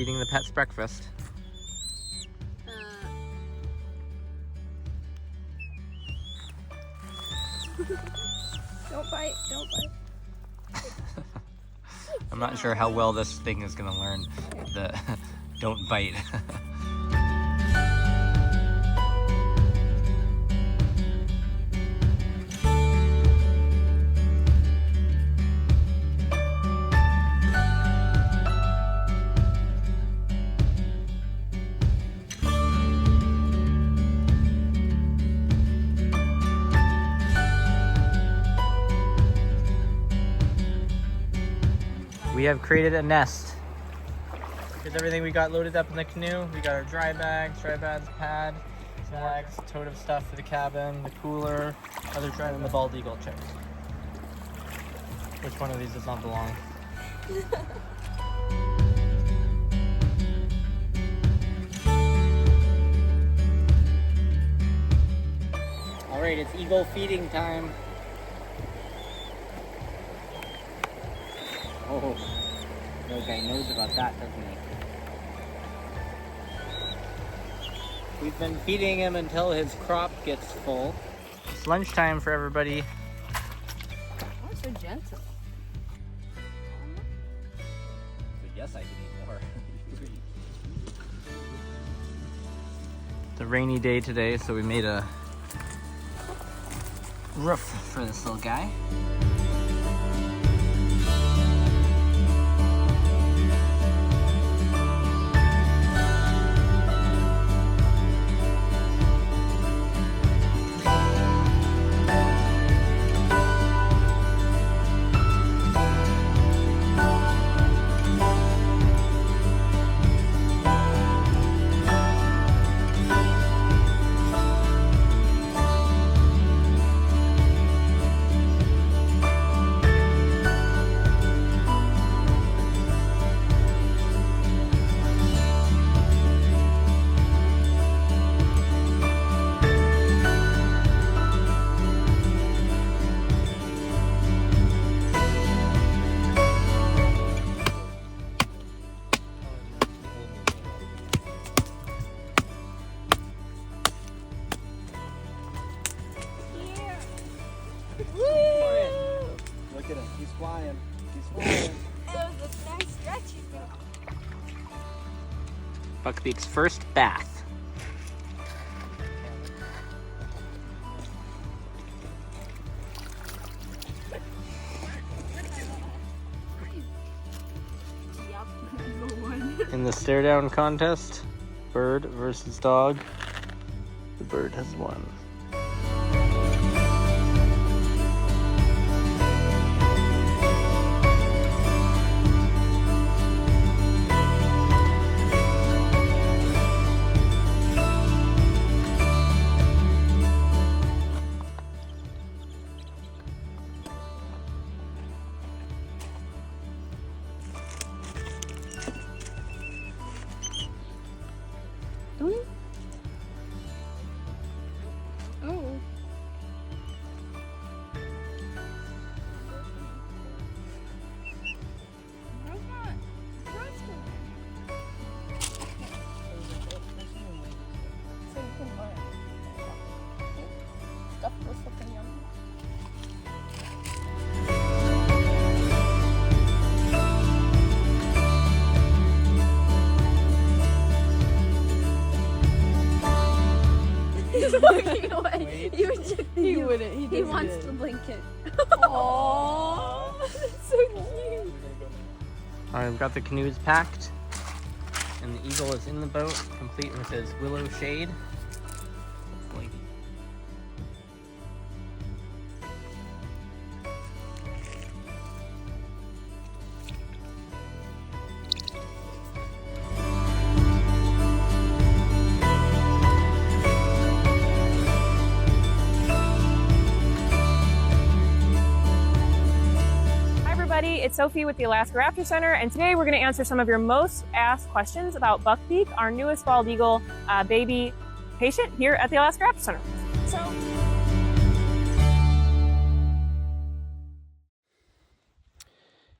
feeding the pets breakfast. Don't bite, don't bite. I'm not sure how well this thing is gonna learn the don't bite. We have created a nest. Here's everything we got loaded up in the canoe. We got our dry bags, pad, snacks, tote of stuff for the cabin, the cooler, other dry, and the bald eagle chips. Which one of these does not belong? All right, it's eagle feeding time. Oh, no guy knows about that, doesn't he? We've been feeding him until his crop gets full. It's lunchtime for everybody. Why so gentle? But yes, I can eat more. It's a rainy day today, so we made a roof for this little guy. Look at him. He's flying. He's flying. That was a nice stretchy thing. Buckbeak's first bath. In the stare down contest, bird versus dog, the bird has won. Oh. He's walking away. He wouldn't. He wants the blanket. Aww, that's so cute. Alright, we've got the canoes packed, and the eagle is in the boat, complete with his willow shade. Hopefully. It's Sophie with the Alaska Raptor Center, and today we're going to answer some of your most asked questions about Buckbeak, our newest bald eagle baby patient here at the Alaska Raptor Center. So,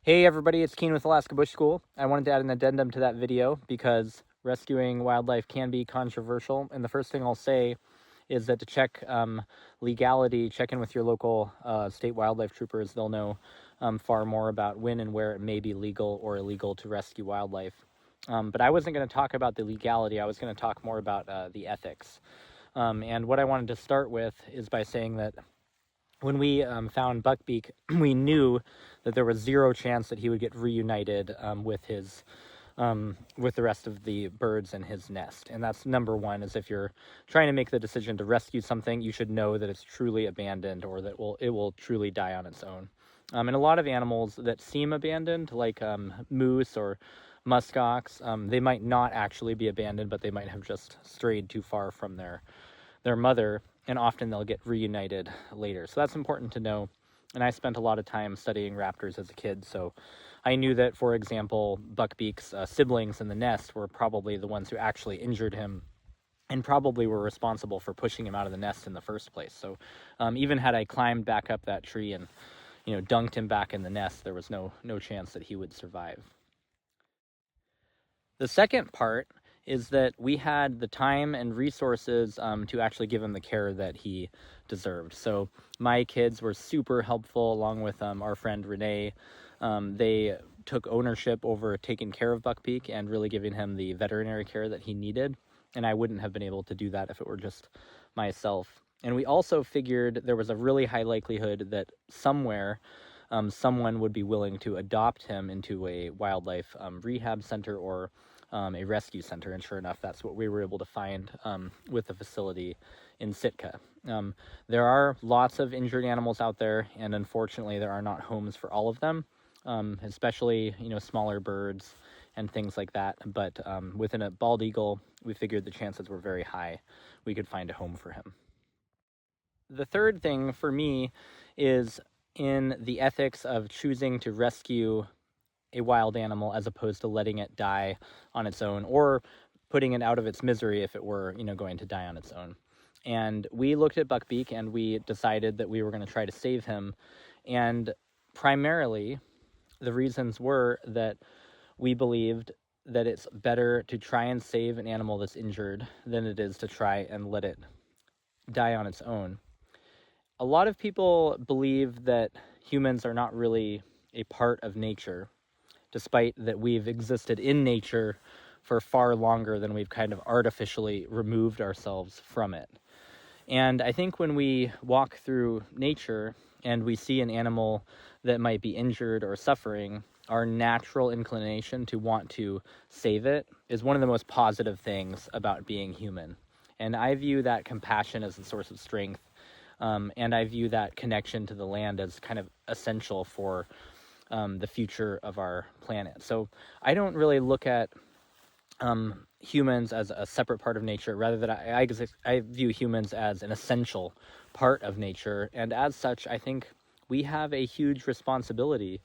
Hey everybody, it's Keen with Alaska Bush School. I wanted to add an addendum to that video because rescuing wildlife can be controversial. And the first thing I'll say is that to check legality, check in with your local state wildlife troopers. They'll know far more about when and where it may be legal or illegal to rescue wildlife. But I wasn't going to talk about the legality. I was going to talk more about the ethics. And what I wanted to start with is by saying that when we found Buckbeak, we knew that there was zero chance that he would get reunited with the rest of the birds in his nest. And that's number one, is if you're trying to make the decision to rescue something, you should know that it's truly abandoned or that it will truly die on its own. And a lot of animals that seem abandoned, like moose or muskox, they might not actually be abandoned, but they might have just strayed too far from their mother, and often they'll get reunited later. So that's important to know. And I spent a lot of time studying raptors as a kid, so I knew that, for example, Buckbeak's siblings in the nest were probably the ones who actually injured him and probably were responsible for pushing him out of the nest in the first place. So even had I climbed back up that tree and dunked him back in the nest, there was no chance that he would survive. The second part is that we had the time and resources to actually give him the care that he deserved. So my kids were super helpful, along with our friend Renee. They took ownership over taking care of Buckbeak and really giving him the veterinary care that he needed. And I wouldn't have been able to do that if it were just myself. And we also figured there was a really high likelihood that somewhere someone would be willing to adopt him into a wildlife rehab center or a rescue center, and sure enough, that's what we were able to find with the facility in Sitka. There are lots of injured animals out there, and unfortunately, there are not homes for all of them, especially smaller birds and things like that. But within a bald eagle, we figured the chances were very high we could find a home for him. The third thing for me is in the ethics of choosing to rescue a wild animal as opposed to letting it die on its own or putting it out of its misery if it were, going to die on its own. And we looked at Buckbeak and we decided that we were going to try to save him. And primarily, the reasons were that we believed that it's better to try and save an animal that's injured than it is to try and let it die on its own. A lot of people believe that humans are not really a part of nature, despite that we've existed in nature for far longer than we've kind of artificially removed ourselves from it. And I think when we walk through nature and we see an animal that might be injured or suffering, our natural inclination to want to save it is one of the most positive things about being human. And I view that compassion as a source of strength. And I view that connection to the land as kind of essential for the future of our planet. So I don't really look at humans as a separate part of nature. Rather, that I view humans as an essential part of nature. And as such, I think we have a huge responsibility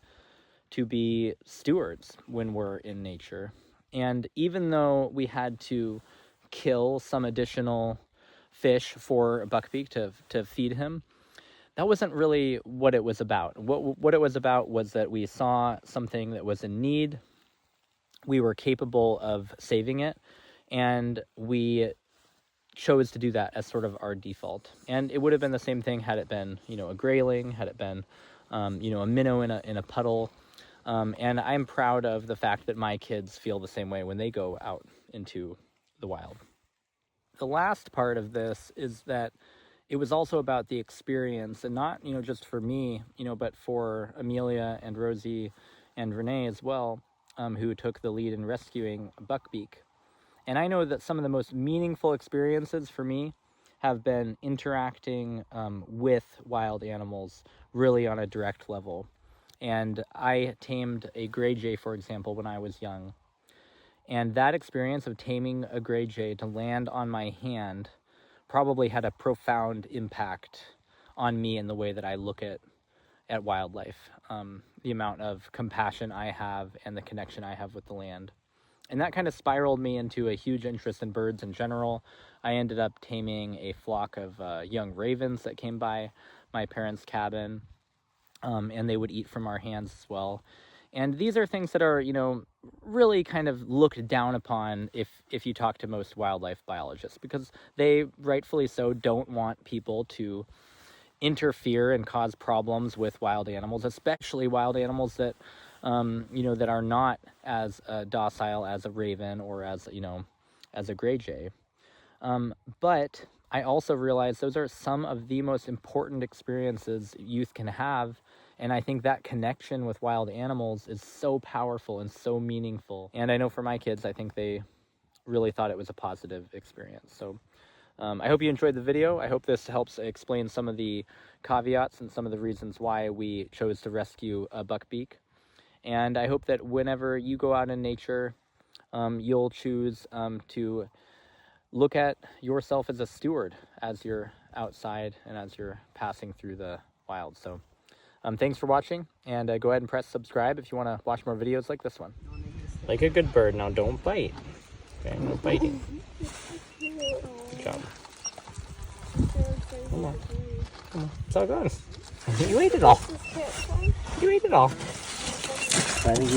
to be stewards when we're in nature. And even though we had to kill some additional fish for Buckbeak to feed him, that wasn't really what it was about. What it was about was that we saw something that was in need, we were capable of saving it, and we chose to do that as sort of our default. And it would have been the same thing had it been, a grayling, had it been, a minnow in a puddle. And I'm proud of the fact that my kids feel the same way when they go out into the wild. The last part of this is that it was also about the experience, and not, just for me, but for Amelia and Rosie and Renee as well, who took the lead in rescuing Buckbeak. And I know that some of the most meaningful experiences for me have been interacting with wild animals really on a direct level. And I tamed a gray jay, for example, when I was young. And that experience of taming a gray jay to land on my hand probably had a profound impact on me in the way that I look at wildlife, the amount of compassion I have and the connection I have with the land. And that kind of spiraled me into a huge interest in birds in general. I ended up taming a flock of young ravens that came by my parents' cabin, and they would eat from our hands as well. And these are things that are, you know, really kind of looked down upon if you talk to most wildlife biologists, because they, rightfully so, don't want people to interfere and cause problems with wild animals, especially wild animals that, you know, that are not as docile as a raven or as, you know, as a gray jay. But I also realize those are some of the most important experiences youth can have. And I think that connection with wild animals is so powerful and so meaningful. And I know for my kids, I think they really thought it was a positive experience. So I hope you enjoyed the video. I hope this helps explain some of the caveats and some of the reasons why we chose to rescue a buckbeak. And I hope that whenever you go out in nature, you'll choose to look at yourself as a steward as you're outside and as you're passing through the wild. So thanks for watching, and go ahead and press subscribe if you want to watch more videos like this one. Like a good bird. Now don't bite. Okay, no biting. Good job. Come on. Come on. It's all gone. You ate it all. You ate it all. I think